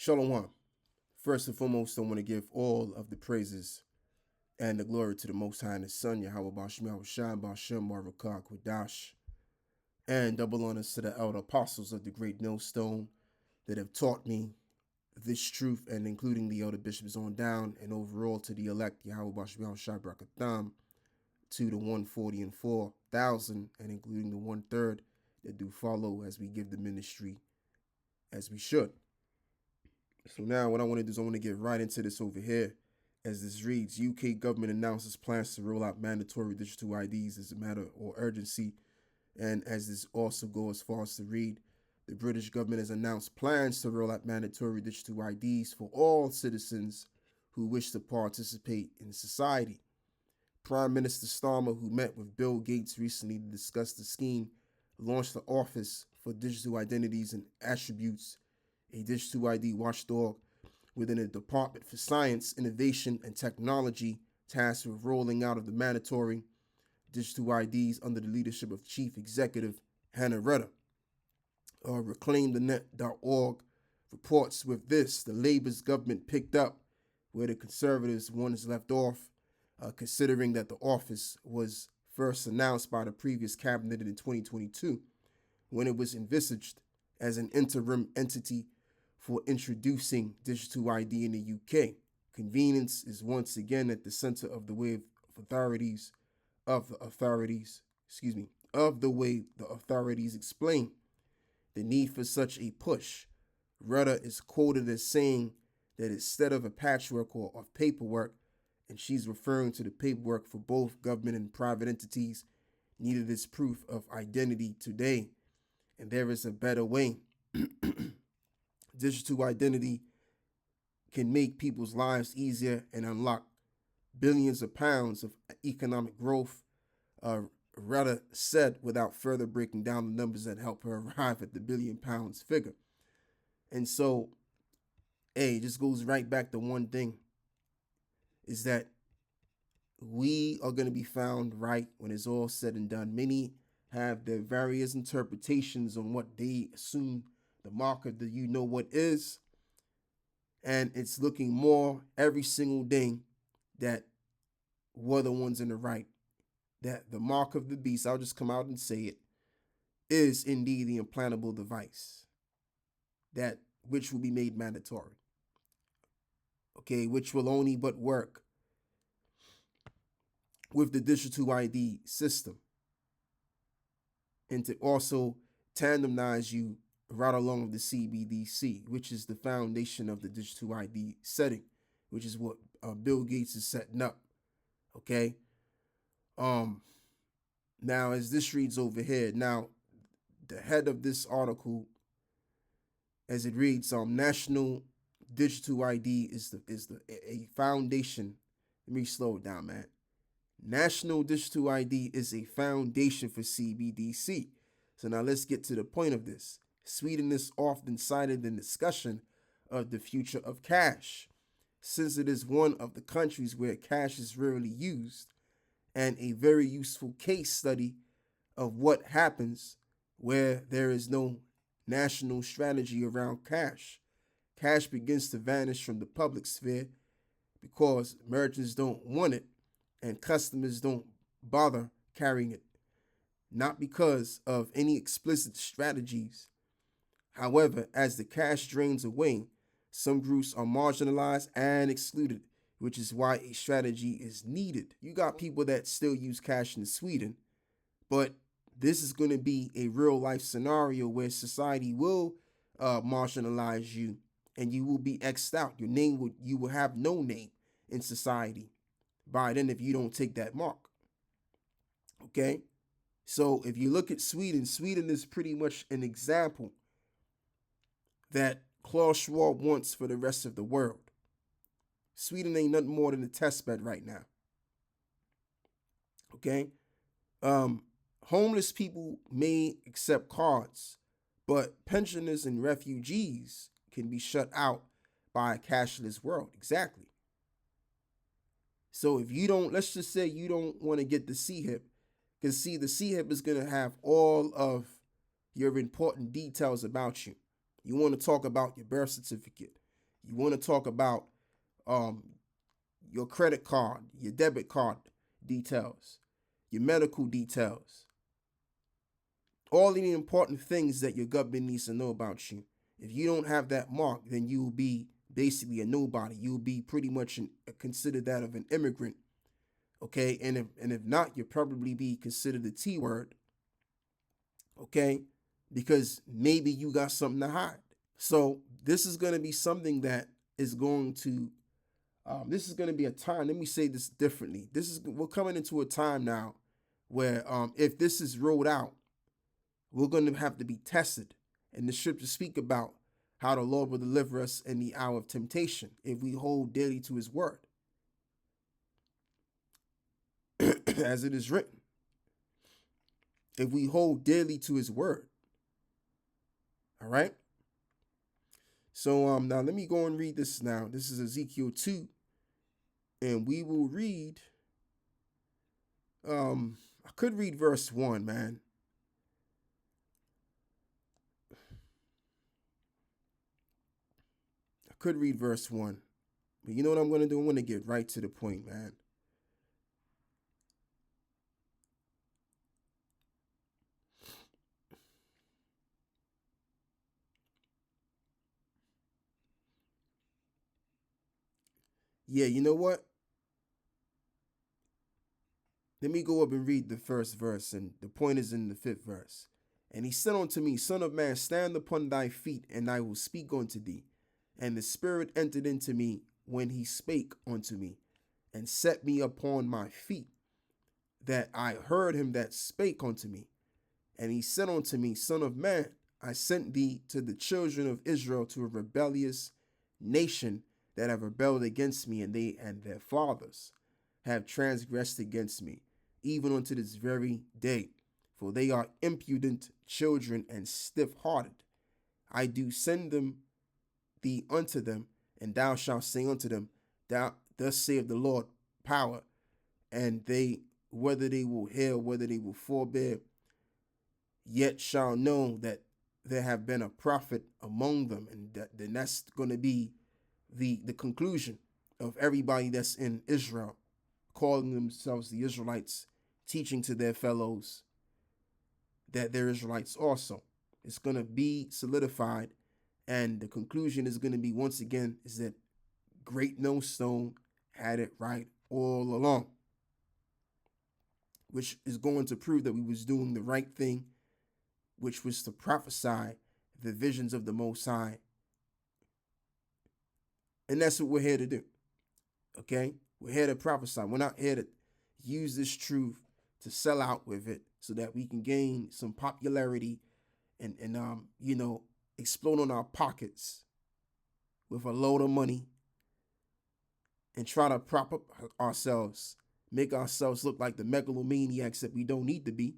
Shalom. First and foremost, I want to give all of the praises and the glory to the Most High and His Son, Yahweh Bashem, Yahweh Shai, Bashem, Barakah, Quadash, and double honors to the elder apostles of the great millstone that have taught me this truth, and including the elder bishops on down, and overall to the elect, Yahweh Bashem, Yahweh Shai, Barakatham, to the 140 and 4,000, and including the 1/3 that do follow as we give the ministry as we should. So now what I want to do is I want to get right into this over here. As this reads, UK government announces plans to roll out mandatory digital IDs as a matter of urgency. And as this also goes as far as to read, the British government has announced plans to roll out mandatory digital IDs for all citizens who wish to participate in society. Prime Minister Starmer, who met with Bill Gates recently to discuss the scheme, launched the Office for Digital Identities and Attributes, a digital ID watchdog within the Department for Science, Innovation, and Technology, tasked with rolling out of the mandatory digital IDs under the leadership of Chief Executive Hannah Rudder. ReclaimTheNet.org reports with this, the Labour's government picked up where the Conservatives once left off, considering that the office was first announced by the previous cabinet in 2022, when it was envisaged as an interim entity for introducing digital ID in the UK. Convenience is once again at the center of the way the authorities explain the need for such a push. Rudder is quoted as saying that instead of a patchwork of paperwork, and she's referring to the paperwork for both government and private entities, needed as proof of identity today, and there is a better way. Digital identity can make people's lives easier and unlock billions of pounds of economic growth, Rudder said, without further breaking down the numbers that help her arrive at the billion pounds figure. And so, it just goes right back to one thing, is that we are going to be found right when it's all said and done. Many have their various interpretations on what they assume the mark of the you know what is, and it's looking more every single day that we're the ones in the right, that the mark of the beast, I'll just come out and say it, is indeed the implantable device, that which will be made mandatory, okay, which will only but work with the digital ID system, and to also tandemize you right along with the CBDC, which is the foundation of the digital ID setting, which is what Bill Gates is setting up. Okay. Now, as this reads over here, now the head of this article, as it reads, National Digital ID is a foundation. Let me slow it down, man. National Digital ID is a foundation for CBDC. So now let's get to the point of this. Sweden is often cited in discussion of the future of cash, since it is one of the countries where cash is rarely used, and a very useful case study of what happens where there is no national strategy around cash. Cash begins to vanish from the public sphere because merchants don't want it and customers don't bother carrying it, not because of any explicit strategies. However, as the cash drains away, some groups are marginalized and excluded, which is why a strategy is needed. You got people that still use cash in Sweden, but this is going to be a real life scenario where society will marginalize you and you will be X'd out. You will have no name in society by then if you don't take that mark. Okay? So if you look at Sweden, Sweden is pretty much an example that Klaus Schwab wants for the rest of the world. Sweden ain't nothing more than a test bed right now. Okay? Homeless people may accept cards, but pensioners and refugees can be shut out by a cashless world. Exactly. So if you don't, let's just say you don't want to get the C-HIP, because see, the C-HIP is going to have all of your important details about you. You want to talk about your birth certificate. You want to talk about um, your credit card, your debit card details, your medical details, all the important things that your government needs to know about you. If you don't have that mark, then you will be basically a nobody. You'll be pretty much considered that of an immigrant. Okay, and if not, you'll probably be considered a T word. Okay, because maybe you got something to hide. So this is going to be something that is going to this is going to be a time. Let me say this differently. We're coming into a time now where if this is rolled out, we're going to have to be tested. And the scriptures speak about how the Lord will deliver us in the hour of temptation if we hold daily to his word. As it is written, if we hold daily to his word. All right. So now let me go and read this now. This is Ezekiel 2. And we will read, I could read verse 1, man. I could read verse 1. But you know what I'm going to do? I'm going to get right to the point, man. Yeah, you know what? Let me go up and read the first verse, and the point is in the 5th verse. And he said unto me, Son of man, stand upon thy feet, and I will speak unto thee. And the Spirit entered into me when he spake unto me, and set me upon my feet, that I heard him that spake unto me. And he said unto me, Son of man, I sent thee to the children of Israel, to a rebellious nation that have rebelled against me, and they and their fathers have transgressed against me, even unto this very day. For they are impudent children and stiff-hearted. I do send thee unto them, and thou shalt say unto them, thus saith the Lord power, and they, whether they will hear, whether they will forbear, yet shall know that there have been a prophet among them. And then that's going to be the conclusion of everybody that's in Israel, calling themselves the Israelites, teaching to their fellows that they're Israelites also. It's going to be solidified, and the conclusion is going to be, once again, is that Great Millstone had it right all along, which is going to prove that we was doing the right thing, which was to prophesy the visions of the Most High. And that's what we're here to do. Okay? We're here to prophesy. We're not here to use this truth to sell out with it so that we can gain some popularity and explode on our pockets with a load of money and try to prop up ourselves, make ourselves look like the megalomaniacs that we don't need to be.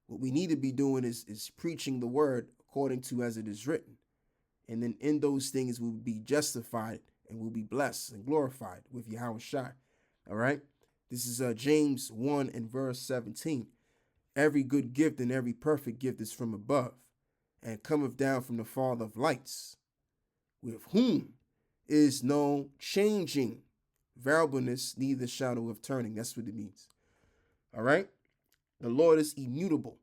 What we need to be doing is preaching the word according to as it is written. And then in those things we'll be justified and we'll be blessed and glorified with Yahweh Shai. All right. This is James 1 and verse 17. Every good gift and every perfect gift is from above, and cometh down from the Father of lights, with whom is no changing, variableness, neither shadow of turning. That's what it means. All right. The Lord is immutable.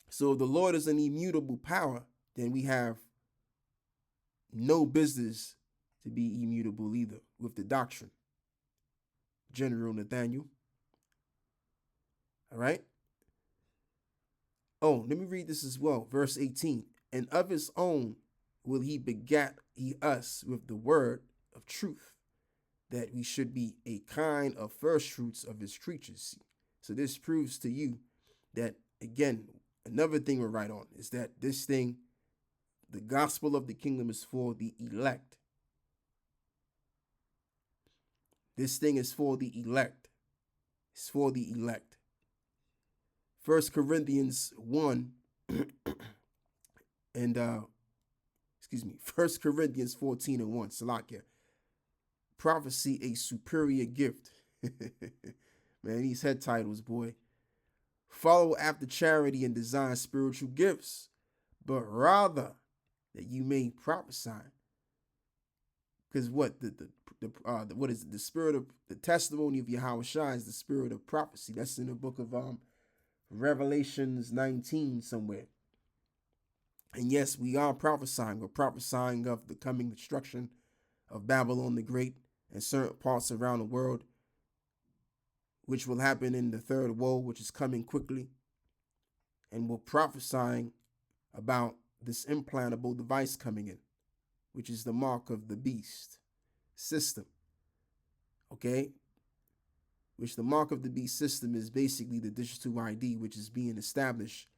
So if the Lord is an immutable power, then we have no business to be immutable either with the doctrine. General Nathaniel. All right. Oh, let me read this as well. Verse 18. And of his own will he begat us with the word of truth, that we should be a kind of first fruits of his creatures. So this proves to you that, again, another thing we're right on is that this thing, the gospel of the kingdom, is for the elect. This thing is for the elect. It's for the elect. 1 Corinthians 1 and 1 Corinthians 14 and 1. Salakia. Prophecy, a superior gift. Man, these head titles, boy. Follow after charity and desire spiritual gifts, but rather that you may prophesy. Because what what is it? The spirit of the testimony of Yahweh Shai is the spirit of prophecy. That's in the book of Revelations 19 somewhere. And yes, we are prophesying. We're prophesying of the coming destruction of Babylon the Great and certain parts around the world, which will happen in the third woe, which is coming quickly. And we're prophesying about this implantable device coming in, which is the mark of the beast system. Okay? Which the mark of the beast system is basically the digital ID, which is being established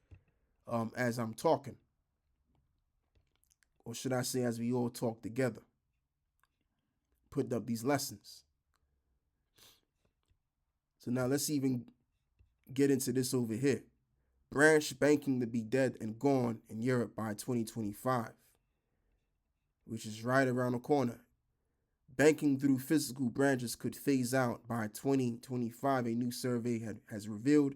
as I'm talking. Or should I say, as we all talk together, putting up these lessons. So now let's even get into this over here. Branch banking to be dead and gone in Europe by 2025, which is right around the corner. Banking through physical branches could phase out by 2025, a new survey has revealed,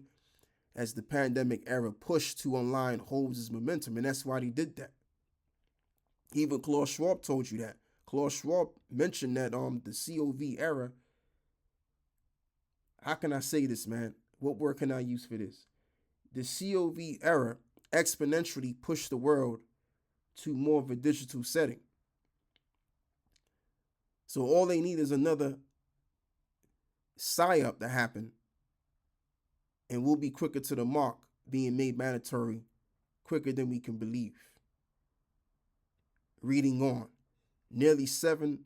as the pandemic era push to online holds its momentum. And that's why they did that. Even Klaus Schwab told you that. Klaus Schwab mentioned that the COV era. How can I say this, man? What word can I use for this? The COV era exponentially pushed the world to more of a digital setting. So all they need is another psyop to happen, and we'll be quicker to the mark, being made mandatory quicker than we can believe. Reading on, nearly 70%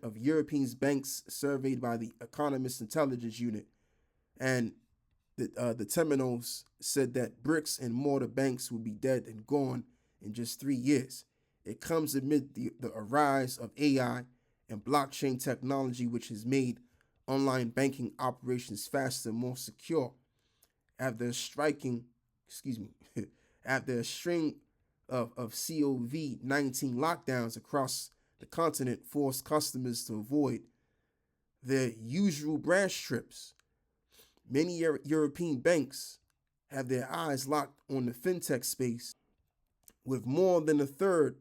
of European banks surveyed by the Economist Intelligence Unit and the Temenos said that bricks and mortar banks will be dead and gone in just 3 years. It comes amid the rise of AI and blockchain technology, which has made online banking operations faster and more secure. After a string of COVID-19 lockdowns across the continent forced customers to avoid their usual branch trips, many European banks have their eyes locked on the fintech space, with more than a third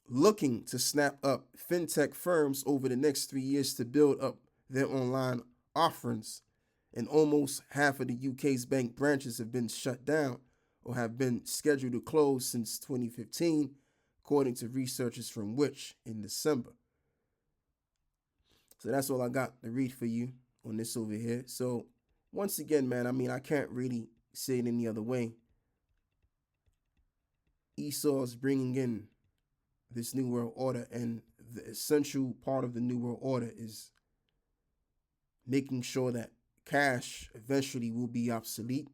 looking to snap up fintech firms over the next 3 years to build up their online offerings. And almost half of the UK's bank branches have been shut down or have been scheduled to close since 2015, according to researchers from Which in December. So that's all I got to read for you on this over here. So once again, man, I mean, I can't really say it any other way. Esau's bringing in this new world order, and the essential part of the new world order is making sure that cash eventually will be obsolete,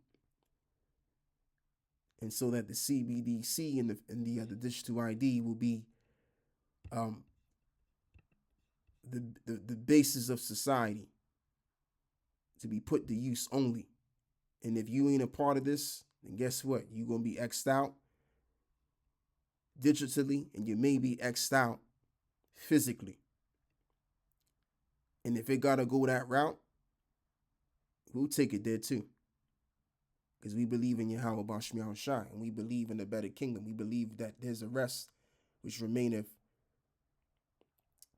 and so that the CBDC and the digital ID will be the basis of society to be put to use only. And if you ain't a part of this, then guess what? You're gonna be X'd out digitally, and you may be X'd out physically. And if it gotta go that route, we'll take it there too. Because we believe in Yahweh Bashmiah Shai, and we believe in a better kingdom. We believe that there's a rest which remaineth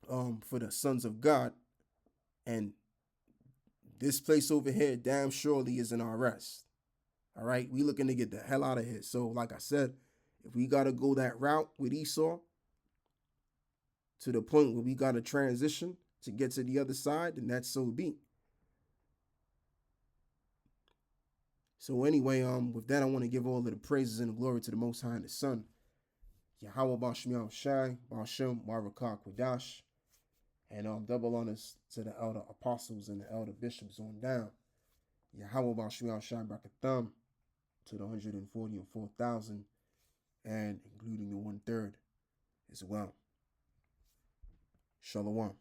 for the sons of God. And this place over here damn surely isn't our rest. All right, we looking to get the hell out of here. So like I said, if we got to go that route with Esau to the point where we got to transition to get to the other side, then that's so be. So anyway, with that, I want to give all of the praises and the glory to the Most High and the Son, Yahweh Bashmiah Shai, Bashem, Barakah, Quadash, and double honors to the elder apostles and the elder bishops on down. Yahweh Bashmiah Shai Brakatham to the 140 and 4,000, and including the 1/3 as well. Shalom.